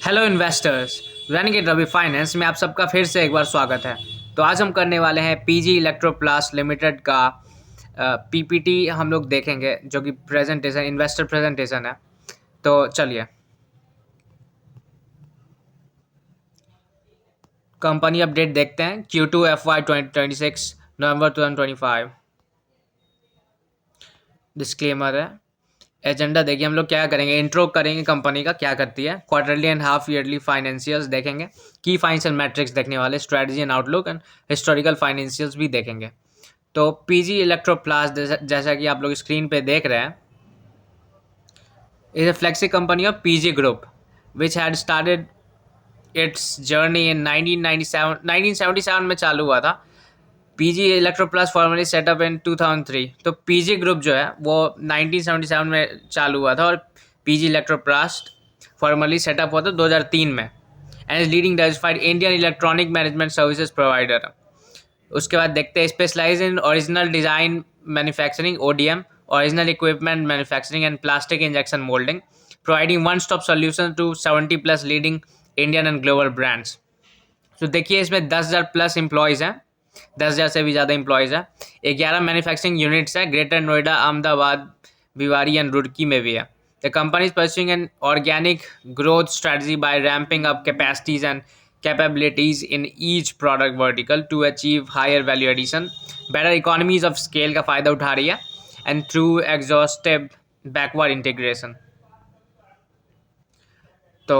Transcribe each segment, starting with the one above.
Hello investors. Running it Ravi finance में आप सबका फिर से एक बार स्वागत है। तो आज हम करने वाले हैं पीजी इलेक्ट्रोप्लास्ट लिमिटेड का पीपीटी हम लोग देखेंगे, जो कि प्रेजेंटेशन इन्वेस्टर प्रेजेंटेशन है। तो चलिए कंपनी अपडेट देखते हैं। Q2 FY 2026 नवंबर 2025। डिस्क्लेमर है। एजेंडा देखिए, हम लोग क्या करेंगे, इंट्रो करेंगे कंपनी का क्या करती है, quarterly and half yearly financials देखेंगे, की फाइनेंशियल मैट्रिक्स देखने वाले, strategy and outlook and historical financials भी देखेंगे। तो पीजी इलेक्ट्रोप्लास्ट जैसा कि आप लोग स्क्रीन पे देख रहे हैं, is a flagship company of PG Group, which had started its journey in 1977 में चालू हुआ था। पीजी इलेक्ट्रोप्लास्ट फॉर्मली सेटअप इन 2003। तो पीजी ग्रुप जो है वो 1977 में चालू हुआ था और पीजी इलेक्ट्रोप्लास्ट फॉर्मली सेटअप हुआ था 2003 में, and is leading diversified Indian electronic management services provider. उसके बाद देखते हैं specialise in original design manufacturing ODM, original equipment manufacturing and plastic injection moulding, providing one stop solution to 70+ leading Indian and global brands. तो देखिए इसमें 10,000+ employees हैं, 10,000 से भी ज़्यादा एम्प्लॉयज़ हैं। 11 मैन्युफैक्चरिंग यूनिट्स हैं, ग्रेटर नोएडा, अहमदाबाद, भिवाड़ी एंड रुड़की में भी है। The company is pursuing an organic growth strategy by ramping up capacities and capabilities in each product vertical to achieve higher value addition, better economies of scale का फ़ायदा उठा रही है, and through exhaustive backward integration। तो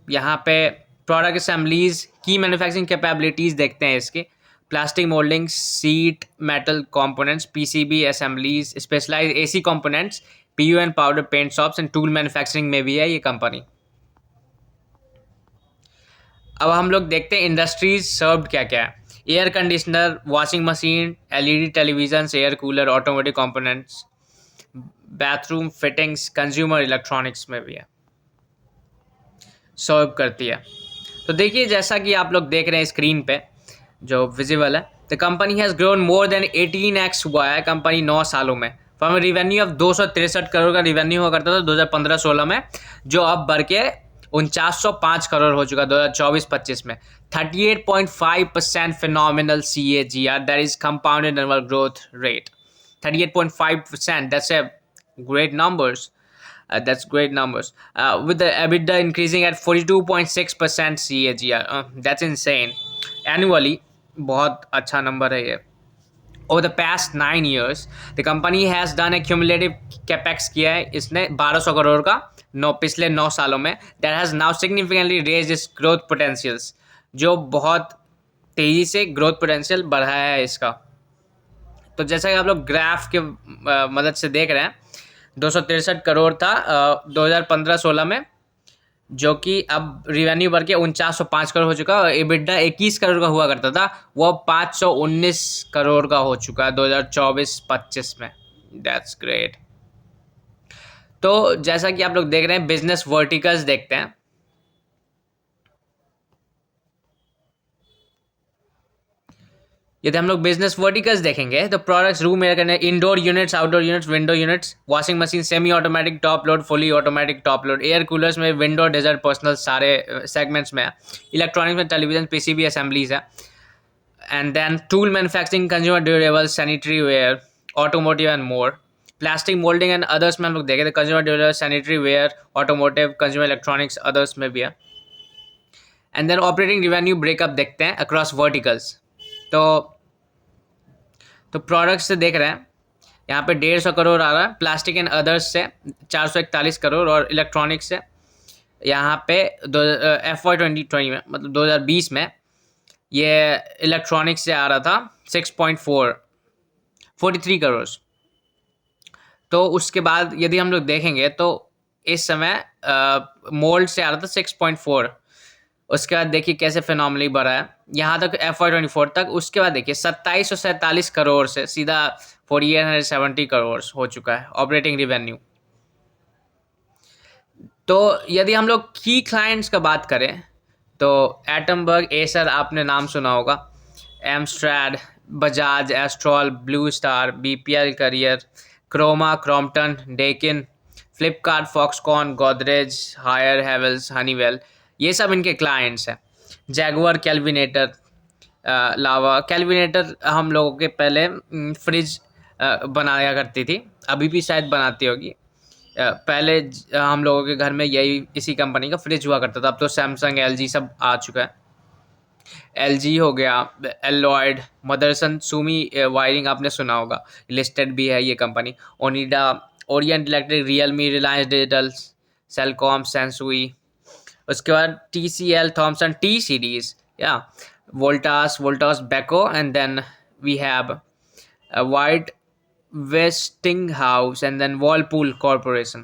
यहाँ पे product assemblies की manufacturing capabilities देखते हैं इसके। Plastic moulding, sheet metal components, PCB assemblies, specialise AC components, PU and powder paint shops and tool manufacturing में भी है ये कंपनी। अब हम लोग देखते हैं इंडस्ट्रीज सर्व्ड क्या क्या है। Air conditioner, washing machine, LED television, air cooler, automotive components, bathroom fittings, consumer electronics में भी है, सर्व करती है। तो देखिए जैसा कि आप लोग देख रहे हैं स्क्रीन पे जो विजिबल है, the company has grown more than 18x हुआ है कंपनी 9 सालों में। फ्रॉम रेवेन्यू ऑफ 263 करोड़ का रेवेन्यू हुआ करता था 2015-16 में, जो अब बढ़ के 4905 करोड़ हो चुका 2024-25 में। 38.5% phenomenal CAGR, that is compounded annual growth rate. 38.5%, that's a great numbers. That's great numbers. With the EBITDA increasing at 42.6% CAGR. That's insane. Annually, बहुत अच्छा नंबर है ये। Over the past 9 years, the company has done a cumulative capex किया है इसने 1200 करोड़ का पिछले 9 सालों में। That has now significantly raised its growth potentials, जो बहुत तेज़ी से ग्रोथ पोटेंशियल बढ़ाया है इसका। तो जैसा कि आप लोग ग्राफ के मदद से देख रहे हैं, 263 करोड़ था 2015-16 में, जो कि अब रिवेन्यू बढ़ के 4905 करोड़ हो चुका है। EBITDA 21 करोड़ का हुआ करता था, वो 519 करोड़ का हो चुका है 2024-25 में। That's great. तो जैसा कि आप लोग देख रहे हैं, बिजनेस वर्टिकल्स देखते हैं। यदि हम लोग बिजनेस वर्टिकल्स देखेंगे तो products, room air conditioner, indoor units, outdoor units, window units, washing machine, semi automatic top load, fully automatic top load, air coolers में विंडो, डेजर्ट, पर्सनल, सारे सेगमेंट्स में है। इलेक्ट्रॉनिक्स में टेलीविजन, PCB असेंबलीज है। And then tool manufacturing, consumer durable, sanitary ware, automotive and more. Plastic moulding and others में हम लोग देखें तो consumer durable, sanitary ware, automotive, consumer electronics, others में भी है। And then operating revenue breakup देखते हैं अक्रॉस वर्टिकल्स। तो प्रोडक्ट्स से देख रहे हैं, यहाँ पे 150 करोड़ आ रहा है, प्लास्टिक एंड अदर्स से 441 करोड़, और इलेक्ट्रॉनिक्स से यहाँ पे FY 2020 में, मतलब 2020 में, ये इलेक्ट्रॉनिक्स से आ रहा था 6.43 करोड़। तो उसके बाद यदि हम लोग देखेंगे तो इस समय मोल्ड से आ रहा था 6.4। उसके बाद देखिए कैसे फिनोमिनली बढ़ा है यहाँ तक FY 24 तक। उसके बाद देखिए 2747 करोड़ से सीधा 4870 करोड़ हो चुका है ऑपरेटिंग रिवेन्यू। तो यदि हम लोग की क्लाइंट्स का बात करें तो एटमबर्ग, एसर आपने नाम सुना होगा, Amstrad, Bajaj, Astral, Blue Star, BPL Carrier, Croma, Crompton, Daikin, Flipkart, Foxconn, Godrej, Haier Havells, Honeywell, ये सब इनके क्लाइंट्स हैं। जैगुआर, कैलविनेटर, लावा। कैलविनेटर हम लोगों के पहले फ्रिज बनाया करती थी, अभी भी शायद बनाती होगी। पहले हम लोगों के घर में यही इसी कंपनी का फ्रिज हुआ करता था, अब तो सैमसंग, एलजी सब आ चुका है। एलजी हो गया, एलॉयड, मदरसन, सुमी वायरिंग आपने सुना होगा, लिस्टेड भी है ये company. Onida, Orient Electric, Realme, Reliance Digital, Celkon, Sansui. उसके बाद TCL, थॉमसन, टी सीरीज, या Voltas, Beko, and then we have White Westinghouse, and then Whirlpool corporation.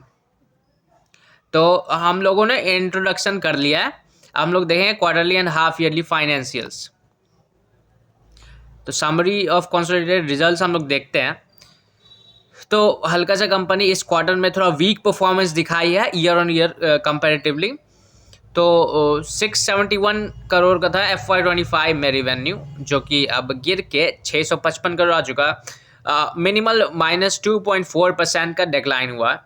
तो हम लोगों ने इंट्रोडक्शन कर लिया है, हम लोग देखेंगे quarterly and half yearly financials. तो समरी ऑफ कंसोलिडेटेड रिजल्ट्स हम लोग देखते हैं। तो हल्का सा कंपनी इस क्वार्टर में थोड़ा वीक परफॉर्मेंस दिखाई है ईयर ऑन ईयर कंपेरेटिवली। तो 671 करोड़ का था FY25 में रेवेन्यू, जो कि अब गिर के 655 करोड़ आ चुका है। मिनिमल -2.4% का डिक्लाइन हुआ है।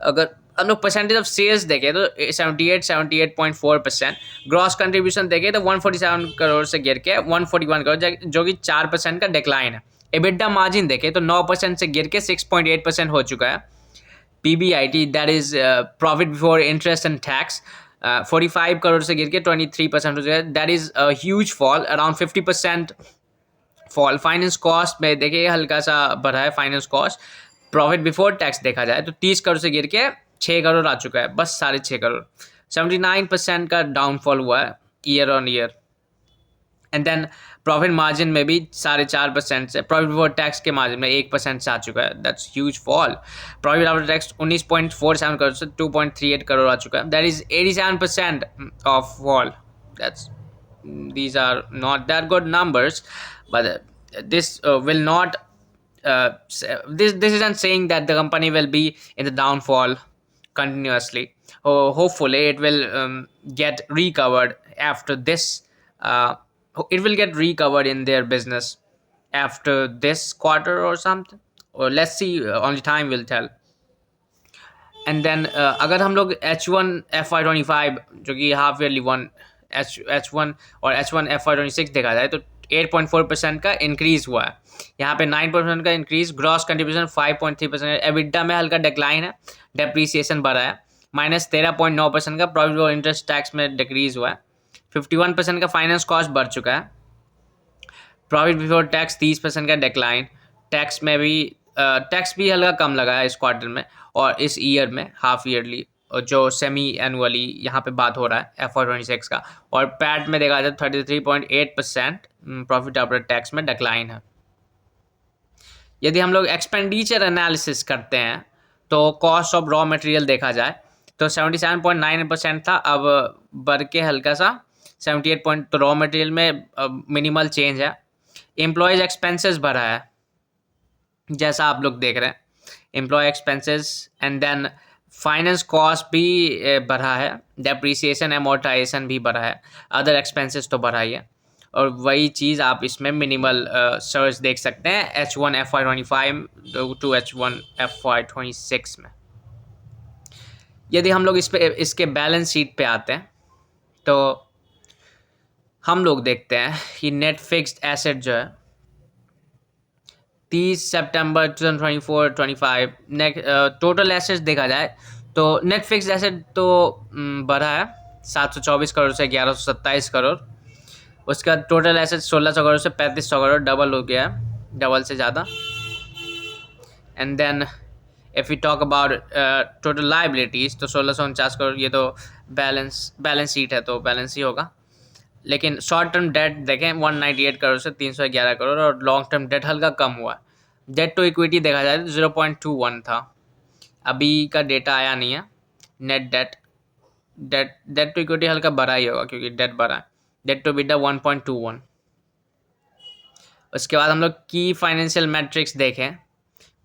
अगर हम लोग परसेंटेज ऑफ सेल्स देखें तो 78.4%। ग्रॉस कंट्रीब्यूशन देखें तो 147 करोड़ से गिर के 141 करोड़, जो कि 4% का डिक्लाइन है। एबिटा मार्जिन देखें तो 9% से गिर के 6.8% हो चुका है। PBIT, that is profit before interest and tax, 45 crore से गिर के 23% हो चुका है। That is a huge fall, around 50% fall. Finance cost में देखिए हल्का सा बढ़ा है finance cost. Profit before tax देखा जाए तो 30 करोड़ से गिर के 6 करोड़ आ चुका है, बस 6.5 करोड़। 79% का डाउनफॉल हुआ है year on year. And then profit margin में भी 4.5% से, प्रॉफिट बिफोर टैक्स के मार्जिन में 1% से आ चुका है। That's huge fall. Profit after tax 19.47 crore से 2.38 करोड़ आ चुका है। That is 87% of fall. That's these are not that good numbers, but this will not this isn't saying that the company will be in the downfall continuously. Hopefully it will get recovered after this. uh, it will get recovered in their business after this quarter or something, or let's see, only time will tell. And then अगर हम लोग H1 FY25 जो कि half yearly one H1 और H1 FY26 देखा जाए तो 8.4% का इंक्रीज हुआ है। यहाँ पे 9% का इंक्रीज, ग्रॉस कंट्रीब्यूशन 5.3%, एबिटा में हल्का डिक्लाइन है, डेप्रीसिएशन बढ़ा है, -13.9% का प्रॉफिट और इंटरेस्ट टैक्स में डिक्रीज हुआ है, 51% का फाइनेंस कॉस्ट बढ़ चुका है, प्रॉफिट बिफोर टैक्स 30% का डिक्लाइन, टैक्स में भी टैक्स भी हल्का कम लगा है इस क्वार्टर में और इस ईयर में हाफ ईयरली, जो सेमी एनुअली यहाँ पे बात हो रहा है FY26 का। और पैट में देखा जाए तो 33.8% प्रॉफिट आफ्टर टैक्स में डिक्लाइन है। यदि हम लोग एक्सपेंडिचर एनालिसिस करते हैं तो कॉस्ट ऑफ रॉ मटेरियल देखा जाए तो 77.9% था, अब बढ़ के हल्का सा 78 तो रॉ मटेरियल में मिनिमल चेंज है। एम्प्लॉयज एक्सपेंसेस बढ़ा है जैसा आप लोग देख रहे हैं, employee expenses. And then finance cost भी बढ़ा है, डेप्रीसिएशन एमोर्टाइजेशन भी बढ़ा है, अदर एक्सपेंसेस तो बढ़ा ही है। और वही चीज़ आप इसमें मिनिमल सर्च देख सकते हैं H1 FY25 to H1 FY26 में। यदि हम लोग इस पे इसके बैलेंस शीट पे आते हैं तो हम लोग देखते हैं कि नेट फिक्स्ड एसेट जो है 30 सितंबर 2024-25 टोटल एसेट्स देखा जाए तो नेट फिक्स्ड एसेट तो बढ़ा है 724 करोड़ से 1127 करोड़। उसका टोटल एसेट 1600 करोड़ से 3500 करोड़, डबल हो गया है, डबल से ज़्यादा। And then if you talk about total liabilities तो 1649 करोड़, ये तो बैलेंस शीट है तो बैलेंस ही होगा। लेकिन शॉर्ट टर्म डेट देखें 198 करोड़ से 311 करोड़, और लॉन्ग टर्म डेट हल्का कम हुआ है। डेट टू इक्विटी देखा जाए तो 0.21 था, अभी का डेटा आया नहीं है। नेट डेट टू इक्विटी हल्का बढ़ा ही होगा क्योंकि डेट बढ़ा है। Debt to EBITDA 1.21। उसके बाद हम लोग की फाइनेंशियल मैट्रिक्स देखें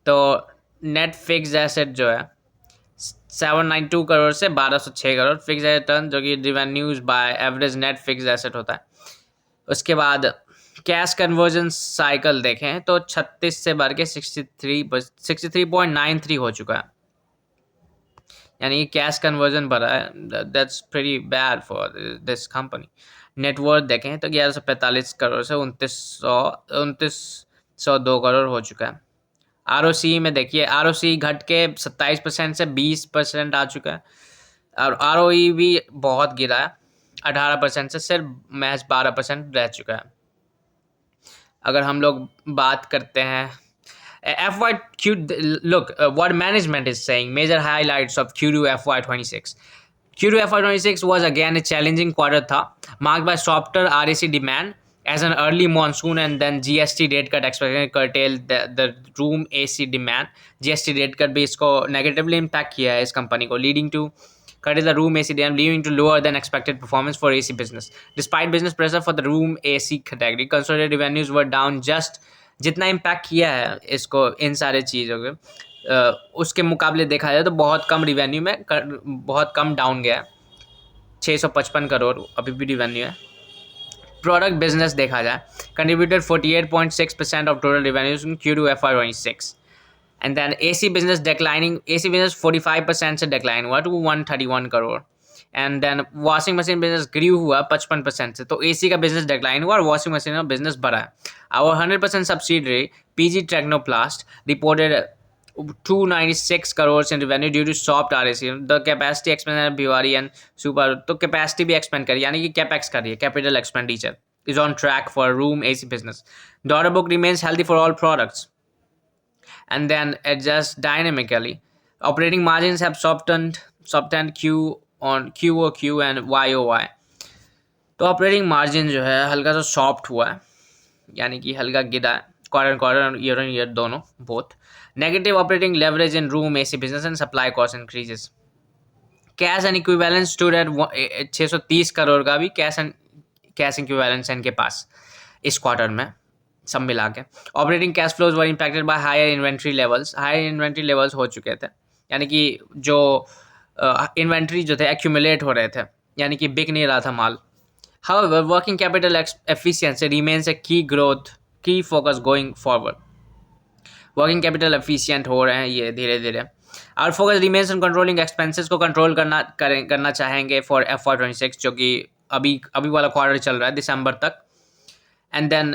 तो नेट फिक्स एसेट जो है 792 करोड़ से 1206 करोड़, फिक्स एसेट टर्न जो कि revenues by average net fix asset होता है। उसके बाद कैश कन्वर्जन साइकिल देखें तो 36 से बढ़ के 63.93 हो चुका है। यानी कि कैश कन्वर्जन बढ़ा है, that's pretty bad for this company. Net worth देखें तो 1145 करोड़ से 2902 करोड़ हो चुका है। ROC में देखिए, ROC घट के 27% से 20% आ चुका है, और ROE भी बहुत गिरा है, 18% से सिर्फ महज 12% रह चुका है। अगर हम लोग बात करते हैं FY Q, look, what management is saying, major highlights of Q2 FY26. Q2 FY26 was again a challenging quarter था, marked by softer RAC demand as an early monsoon and then GST rate cut expected curtail the room AC demand. GST rate cut भी इसको negatively impact किया है इस company को, leading to cut in the room AC demand, leading to lower than expected performance for AC business. Despite business pressure for the room AC category, consolidated revenues were down just जितना impact किया है इसको इन सारे चीज़ों के उसके मुकाबले देखा जाए तो बहुत कम रिवेन्यू में बहुत कम डाउन गया है, 655 करोड़ अभी भी रिवेन्यू है। प्रोडक्ट बिजनेस देखा जाए, contributed 48.6% of total revenues in Q2 FY26। And then AC business declining, AC business 45% से डिक्लाइन हुआ to 131 crore. And then washing machine business grew हुआ 55% से, तो AC का बिजनेस डिक्लाइन हुआ और वॉशिंग मशीन का बिजनेस बढ़ा है। Our 100% subsidiary PG Technoplast reported 296 crores in revenue due to soft RAC. The capacity expansion at Bhiwadi and Super, तो capacity भी expand करी, यानी कि capex करी है, capital expenditure is on track for room AC business. The order book remains healthy for all products and then adjust dynamically. Operating margins have softened Q on QOQ and YOY. तो operating margin जो है हल्का सा soft हुआ है, यानी कि हल्का गिरा है, क्वार्टर ईयर ऑन ईयर दोनों both. Negative operating leverage in room AC business and supply cost increases. Cash and equivalence stood at 630 crore का भी कैश इक्विवेलेंस है इनके पास इस क्वार्टर में सब मिला के। Operating cash flows were impacted by higher inventory levels हो चुके थे, यानी कि जो इन्वेंट्री जो थे एक्यूमुलेट हो रहे थे, यानी कि बिक नहीं रहा था माल। However, working capital efficiency remains a key focus going forward. Working capital efficient हो रहे हैं ये धीरे धीरे। Our focus remains on controlling expenses को control करना चाहेंगे for FY26, जो कि अभी वाला क्वार्टर चल रहा है दिसंबर तक। And then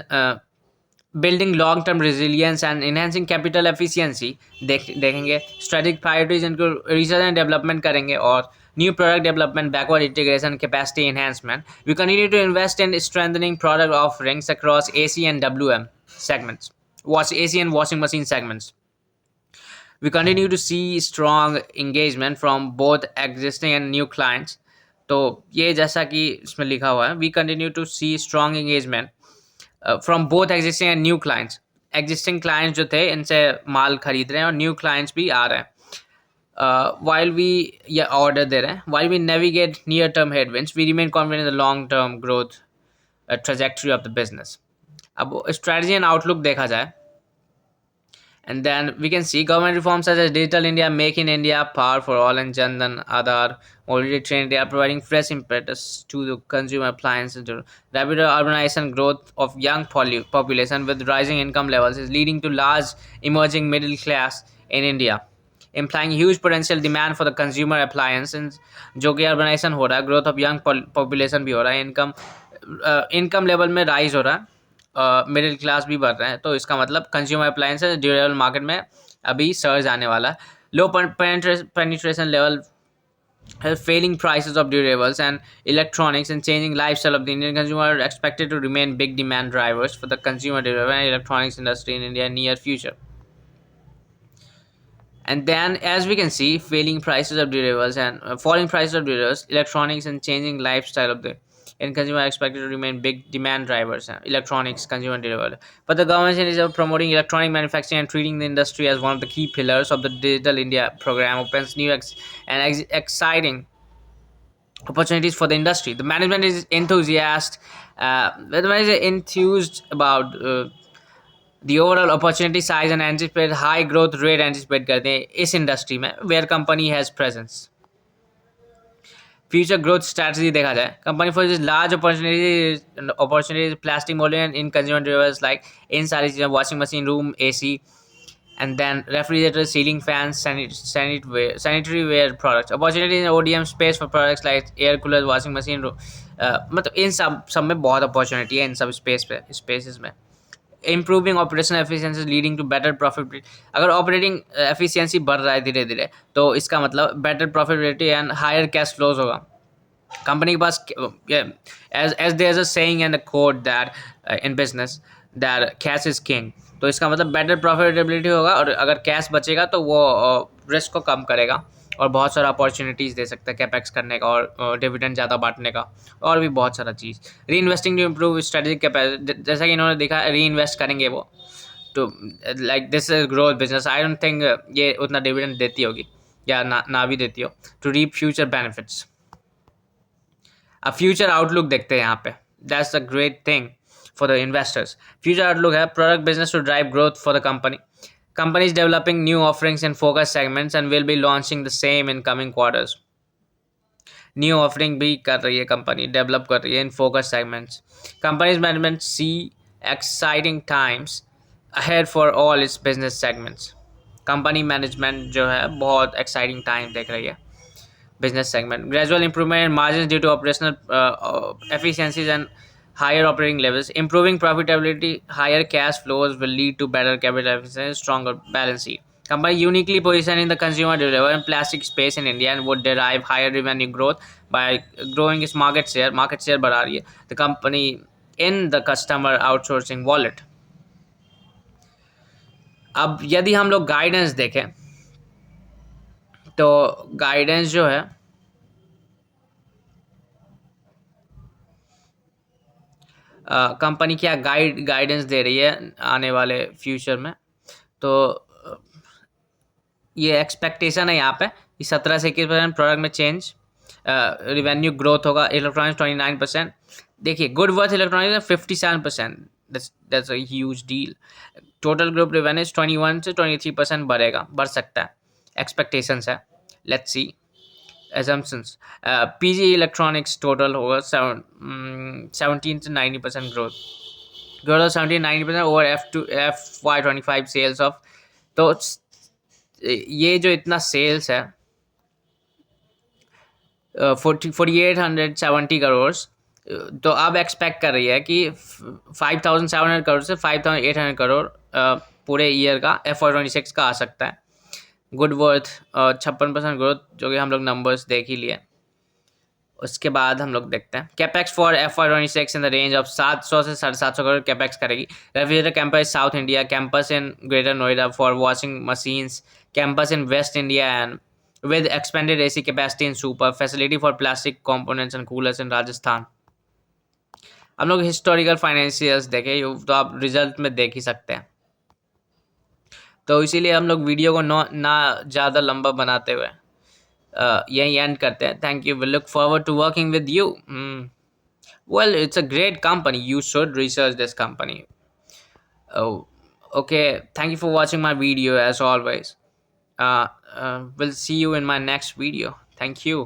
building long term resilience and enhancing capital efficiency देखेंगे। Strategic priorities इनको research and development करेंगे और new product development, backward integration, capacity enhancement. We continue to invest in strengthening product offerings across AC and WM segments, AC and washing machine segments. We continue to see strong engagement from both existing and new clients. तो ये जैसा कि इसमें लिखा हुआ है, we continue to see strong engagement from both existing and new clients. Existing clients जो थे इनसे माल खरीद रहे हैं और new clients भी आ रहे हैं। While we order दे रहे हैं, while we navigate near-term headwinds, we remain confident in the long-term growth trajectory of the business. अब strategy and outlook देखा जाए, and then we can see government reforms such as Digital India, Make in India, Power for All, and Jan Dhan Aadhaar, Mobility Train, they are providing fresh impetus to the consumer appliances. Rapid urbanization growth of young population with rising income levels is leading to large emerging middle class in India, implying huge potential demand for the consumer appliances. जो कि urbanisation हो रहा है, growth of young population भी हो रहा है, income level में राइज हो रहा है, मिडिल क्लास भी बढ़ रहे हैं, तो इसका मतलब कंज्यूमर अप्लायंसेस ड्यूरेबल मार्केट में अभी सर्ज आने वाला है। लो penetration level, failing prices of durables and electronics, and changing lifestyle of the Indian consumer are expected to remain big demand drivers for the consumer durable and electronics industry in India in near future. And then, as we can see, falling prices of durables, electronics, and changing lifestyle of the end consumer are expected to remain big demand drivers. Electronics, consumer durable. But the government is promoting electronic manufacturing and treating the industry as one of the key pillars of the Digital India program, opens new and exciting opportunities for the industry. The management is enthused about the overall opportunity size and anticipate high growth rate anticipate करते हैं इस industry में where company has presence. Future growth strategy देखा जाए, company focuses large opportunities plastic molding and in consumer durables like इन सारी चीज़ें, washing machine, room AC, and then refrigerators, ceiling fans, sanitary ware products. Opportunity in ODM space for products like air coolers, washing machine. मतलब इन सब में बहुत opportunity है इन सब spaces में. Improving operational efficiency leading to better profit. अगर operating efficiency बढ़ रहा है धीरे धीरे, तो इसका मतलब better profitability and higher cash flows होगा कंपनी के पास. As there is a saying and a quote that in business that cash is king. तो इसका मतलब बेटर प्रॉफिटेबिलिटी होगा, और अगर कैश बचेगा तो वो रिस्क को कम करेगा और बहुत सारा अपॉर्चुनिटीज़ दे सकता है कैपेक्स करने का और डिविडेंड ज़्यादा बांटने का, और भी बहुत सारा चीज़. Reinvesting to improve strategic capacity, जैसा कि इन्होंने देखा री इन्वेस्ट करेंगे वो, तो like this is growth business. I don't think ये उतना डिविडेंड देती होगी या ना भी देती हो. To reap future benefits. अब फ्यूचर आउटलुक देखते हैं यहाँ पे. That's a great thing for the investors. Future outlook है product business to drive growth for the company. Company is developing new offerings in focus segments and will be launching the same in coming quarters. New offering भी कर रही है company, develop कर रही है in focus segments. Company's management see exciting times ahead for all its business segments. Company management जो है बहुत एक्साइटिंग टाइम देख रही है business segment. Gradual improvement in margins due to operational efficiencies and higher operating levels. Improving profitability, higher cash flows will lead to better capital efficiency, stronger balance sheet. Company uniquely positioned in the consumer durable and plastic space in India and would derive higher revenue growth by growing its market share. Market share बढ़ा रही है the company in the customer outsourcing wallet. अब यदि हम लोग guidance देखें तो guidance जो है कंपनी क्या गाइडेंस दे रही है आने वाले फ्यूचर में. तो ये एक्सपेक्टेशन है यहाँ पे कि 17 से 21% प्रोडक्ट में चेंज. रिवेन्यू ग्रोथ होगा इलेक्ट्रॉनिक्स 29%. देखिए good worth electronics 57%. That's a huge deal. Total group revenue 21 से 23% बढ़ सकता है. एक्सपेक्टेशंस है. Let's see assumptions. PG Electronics total होगा 17 to 90% growth. Growth of 17-90% over FY25 sales of. तो ये जो इतना सेल्स है 4870 करोड़, तो अब एक्सपेक्ट कर रही है कि 5700 करोड़ से 5800 करोड़ पूरे ईयर का FY26 का आ सकता है. गुड वर्थ 56% ग्रोथ, जो कि हम लोग नंबर्स देख ही लिए. उसके बाद हम लोग देखते हैं capex for FY26 in the range of 700 से 750 करोड़ कैपेक्स करेगी. Refrigerator campus south India, campus in greater Noida for washing machines, campus in waste India and with expanded AC capacity in Super, facility for plastic components and coolers in Rajasthan. हम लोग historical financials देखे तो आप result में देख ही सकते हैं. तो इसीलिए हम लोग वीडियो को ना ज़्यादा लंबा बनाते हुए यही एंड करते हैं. Thank you. Will look forward to working with you. Well, it's a great company. You should research this company. Oh, okay. Thank you for watching my video as always. We'll see you in my next video. Thank you.